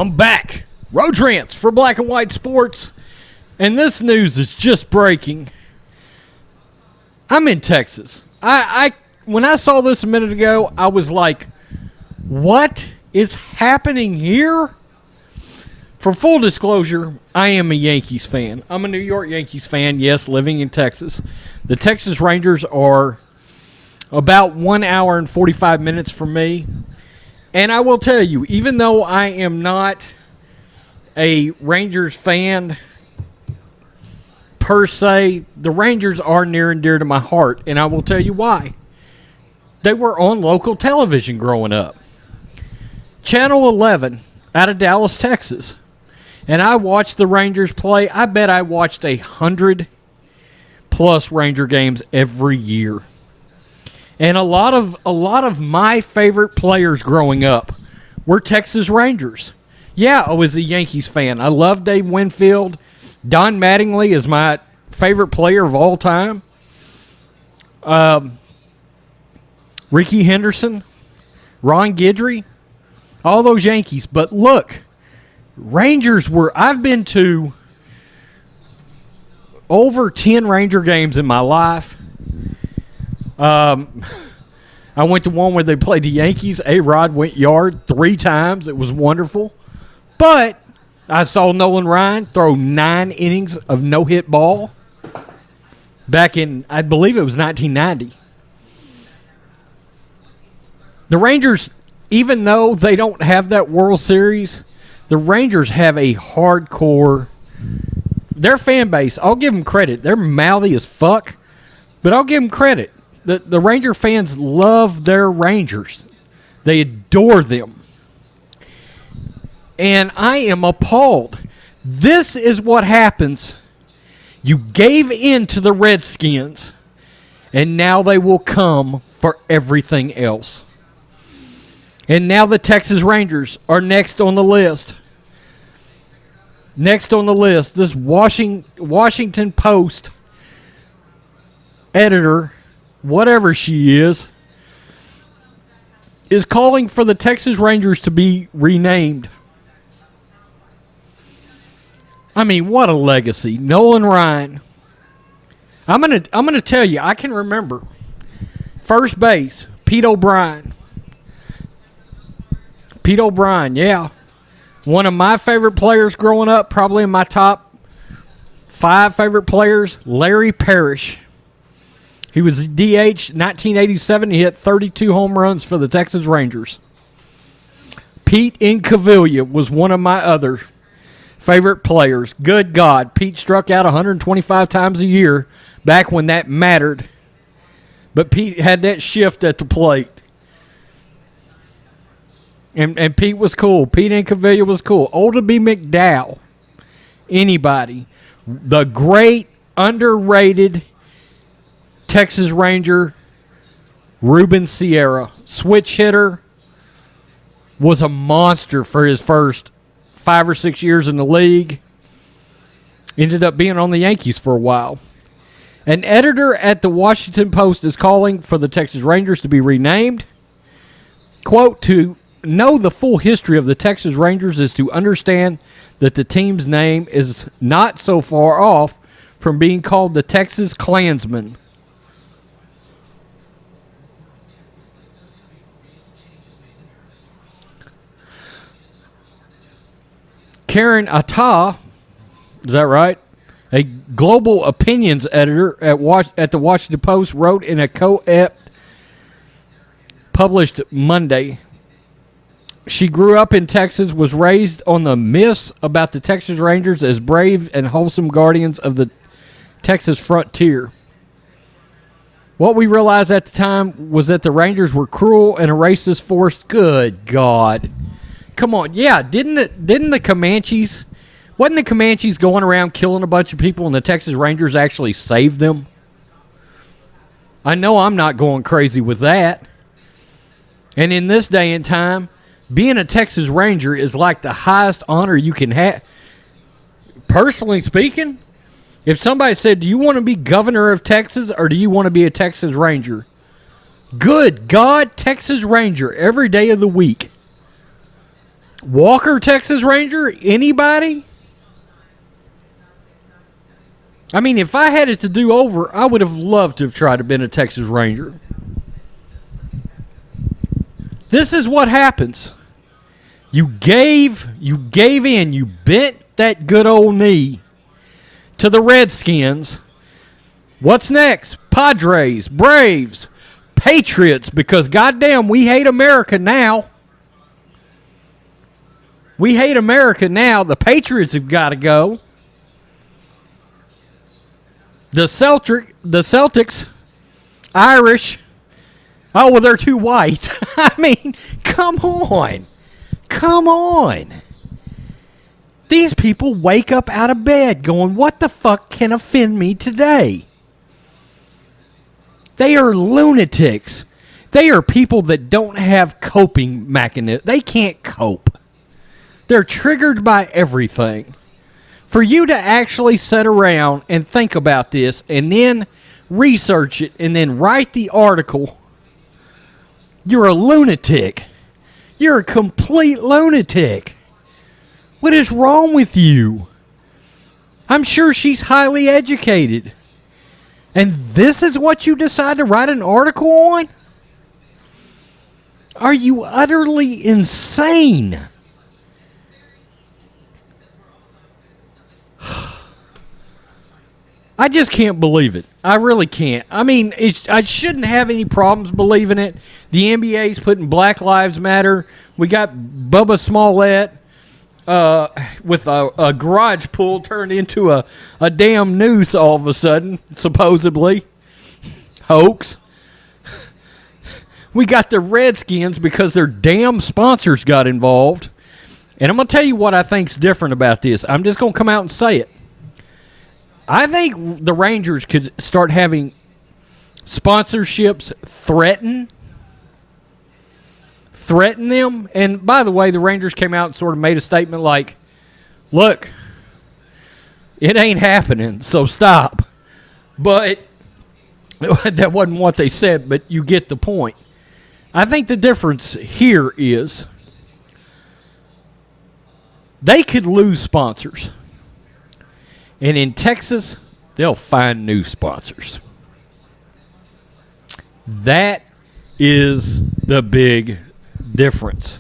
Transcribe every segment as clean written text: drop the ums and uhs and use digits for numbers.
I'm back. Road Rants for Black and White Sports. And this news is just breaking. I'm in Texas. When I saw this a minute ago, I was like, what is happening here? For full disclosure, I am a Yankees fan. I'm a New York Yankees fan, yes, living in Texas. The Texas Rangers are about 1 hour and 45 minutes from me. And I will tell you, even though I am not a Rangers fan per se, the Rangers are near and dear to my heart, and I will tell you why. They were on local television growing up. Channel 11 out of Dallas, Texas. And I watched the Rangers play. I bet I watched 100+ Ranger games every year. And a lot of my favorite players growing up were Texas Rangers. Yeah, I was a Yankees fan. I love Dave Winfield. Don Mattingly is my favorite player of all time. Ricky Henderson, Ron Guidry, all those Yankees. But look, Rangers I've been to over 10 Ranger games in my life. I went to one where they played the Yankees. A-Rod went yard 3 times. It was wonderful. But I saw Nolan Ryan throw 9 innings of no-hit ball back in, I believe it was 1990. The Rangers, even though they don't have that World Series, the Rangers have a hardcore, their fan base, I'll give them credit. They're mouthy as fuck, but I'll give them credit. The Ranger fans love their Rangers. They adore them. And I am appalled. This is what happens. You gave in to the Redskins, and now they will come for everything else. And now the Texas Rangers are next on the list. Next on the list, this Washington Post editor, whatever she is calling for the Texas Rangers to be renamed. I mean, what a legacy. Nolan Ryan. I'm gonna tell you, I can remember. First base, Pete O'Brien. Pete O'Brien, yeah. One of my favorite players growing up, probably in my top 5 favorite players, Larry Parrish. He was DH 1987. He hit 32 home runs for the Texas Rangers. Pete Incaviglia was one of my other favorite players. Good God. Pete struck out 125 times a year back when that mattered. But Pete had that shift at the plate. And Pete was cool. Pete Incaviglia was cool. Oldie McDowell. Anybody. The great, underrated Texas Ranger, Ruben Sierra. Switch hitter. Was a monster for his first 5 or 6 years in the league. Ended up being on the Yankees for a while. An editor at the Washington Post is calling for the Texas Rangers to be renamed. Quote, to know the full history of the Texas Rangers is to understand that the team's name is not so far off from being called the Texas Klansmen. Karen Atta, is that right? A global opinions editor at the Washington Post wrote in a co-ep published Monday. She grew up in Texas, was raised on the myths about the Texas Rangers as brave and wholesome guardians of the Texas frontier. What we realized at the time was that the Rangers were cruel and a racist force. Good God. Come on. Yeah, didn't the Comanches, wasn't the Comanches going around killing a bunch of people and the Texas Rangers actually saved them? I know I'm not going crazy with that. And in this day and time, being a Texas Ranger is like the highest honor you can have. Personally speaking, if somebody said, do you want to be governor of Texas or do you want to be a Texas Ranger? Good God, Texas Ranger every day of the week. Walker, Texas Ranger? Anybody? I mean, if I had it to do over, I would have loved to have tried to been a Texas Ranger. This is what happens. You gave in, you bent that good old knee to the Redskins. What's next? Padres, Braves, Patriots, because goddamn, we hate America now. We hate America now. The Patriots have got to go. The Celtics, Irish. Oh, well, they're too white. I mean, come on. Come on. These people wake up out of bed going, what the fuck can offend me today? They are lunatics. They are people that don't have coping mechanisms. They can't cope. They're triggered by everything. For you to actually sit around and think about this and then research it and then write the article, you're a lunatic. You're a complete lunatic. What is wrong with you? I'm sure she's highly educated. And this is what you decide to write an article on? Are you utterly insane? I just can't believe it. I really can't. I mean, I shouldn't have any problems believing it. The NBA's putting Black Lives Matter. We got Bubba Smollett with a garage pool turned into a damn noose all of a sudden, supposedly. Hoax. We got the Redskins because their damn sponsors got involved. And I'm going to tell you what I think's different about this. I'm just going to come out and say it. I think the Rangers could start having sponsorships threaten them. And by the way, the Rangers came out and sort of made a statement like, look, it ain't happening, so stop. But that wasn't what they said, but you get the point. I think the difference here is they could lose sponsors. And in Texas, they'll find new sponsors. That is the big difference.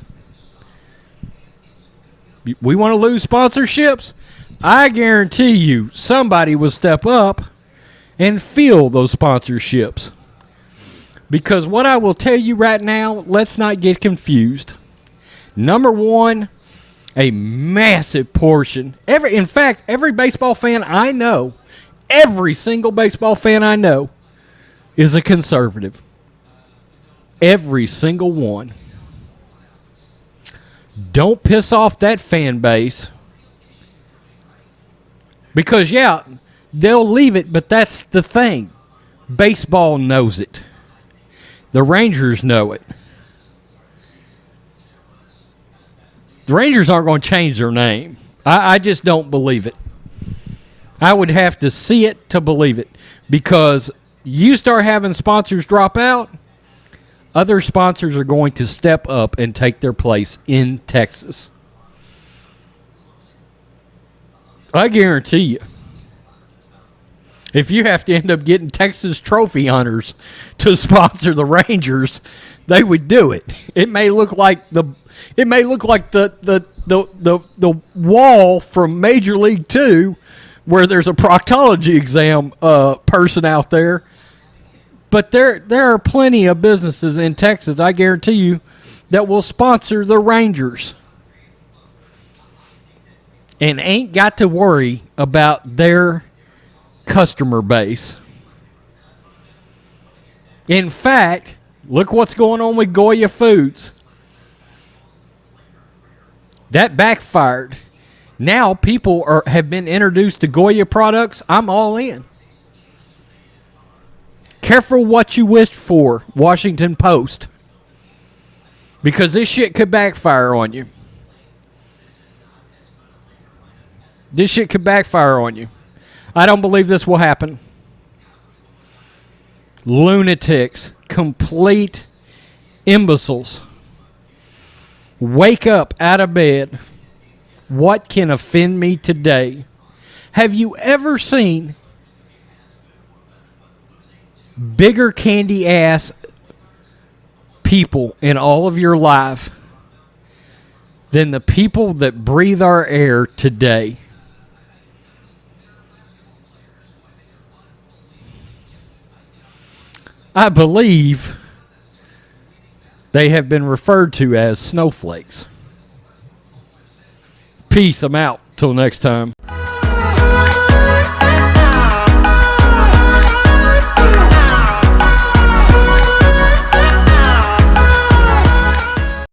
We want to lose sponsorships? I guarantee you somebody will step up and fill those sponsorships. Because what I will tell you right now, let's not get confused. Number one, a massive portion. In fact, every baseball fan I know, every single baseball fan I know, is a conservative. Every single one. Don't piss off that fan base. Because, yeah, they'll leave it, but that's the thing. Baseball knows it. The Rangers know it. The Rangers aren't going to change their name. I just don't believe it. I would have to see it to believe it. Because you start having sponsors drop out, other sponsors are going to step up and take their place in Texas. I guarantee you. If you have to end up getting Texas trophy hunters to sponsor the Rangers, they would do it. It may look like the wall from Major League 2 where there's a proctology exam person out there. But there are plenty of businesses in Texas, I guarantee you, that will sponsor the Rangers. And ain't got to worry about their customer base. In fact, look what's going on with Goya Foods. That backfired. Now people have been introduced to Goya products. I'm all in. Careful what you wish for, Washington Post. Because this shit could backfire on you. This shit could backfire on you. I don't believe this will happen. Lunatics. Complete imbeciles. Wake up out of bed. What can offend me today? Have you ever seen bigger candy ass people in all of your life than the people that breathe our air today? I believe they have been referred to as snowflakes. Peace. I'm out. Till next time.